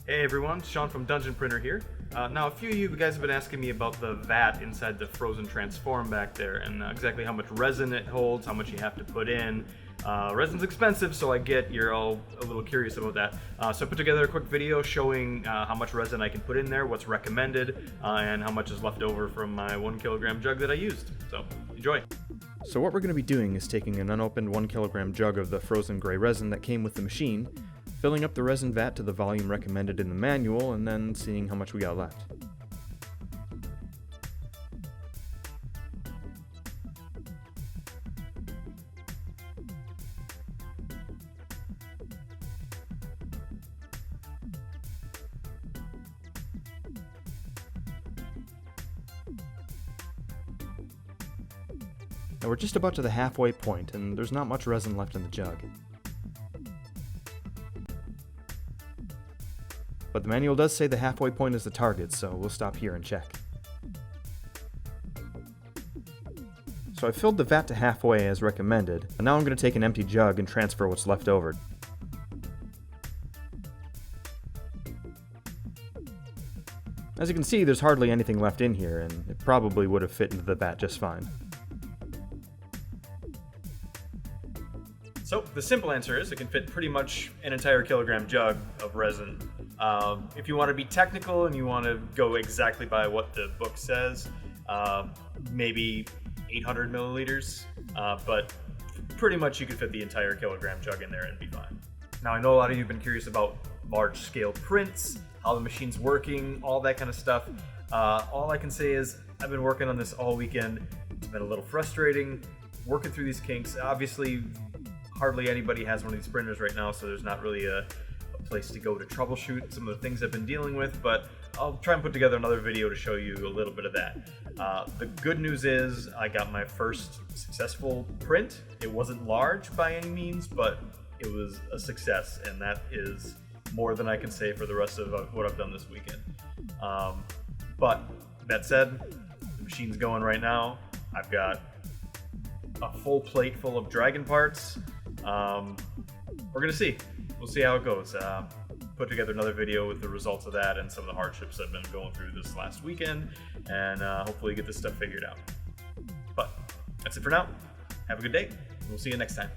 Hey everyone, Sean from Dungeon Printer here. Now, a few of you guys have been asking me about the vat inside the Phrozen Transform back there, and exactly how much resin it holds, how much you have to put in. Resin's expensive, so I get you're all a little curious about that. So I put together a quick video showing how much resin I can put in there, what's recommended, and how much is left over from my 1 kilogram jug that I used. So, enjoy. So what we're going to be doing is taking an unopened 1 kilogram jug of the frozen gray resin that came with the machine, filling up the resin vat to the volume recommended in the manual, and then seeing how much we got left. Now we're just about to the halfway point, and there's not much resin left in the jug. But the manual does say the halfway point is the target, so we'll stop here and check. So I filled the vat to halfway as recommended, and now I'm going to take an empty jug and transfer what's left over. As you can see, there's hardly anything left in here, and it probably would have fit into the vat just fine. So the simple answer is it can fit pretty much an entire kilogram jug of resin. If you want to be technical and you want to go exactly by what the book says, maybe 800 milliliters, but pretty much you could fit the entire kilogram jug in there and be fine. Now I know a lot of you have been curious about large scale prints, how the machine's working, all that kind of stuff. All I can say is I've been working on this all weekend. It's been a little frustrating working through these kinks. Obviously, hardly anybody has one of these printers right now, so there's not really a place to go to troubleshoot some of the things I've been dealing with, but I'll try and put together another video to show you a little bit of that. The good news is I got my first successful print. It wasn't large by any means, but it was a success, and that is more than I can say for the rest of what I've done this weekend. But that said, the machine's going right now. I've got a full plate full of dragon parts. We're gonna see. We'll see how it goes. Put together another video with the results of that and some of the hardships I've been going through this last weekend, and hopefully get this stuff figured out. But that's it for now. Have a good day. We'll see you next time.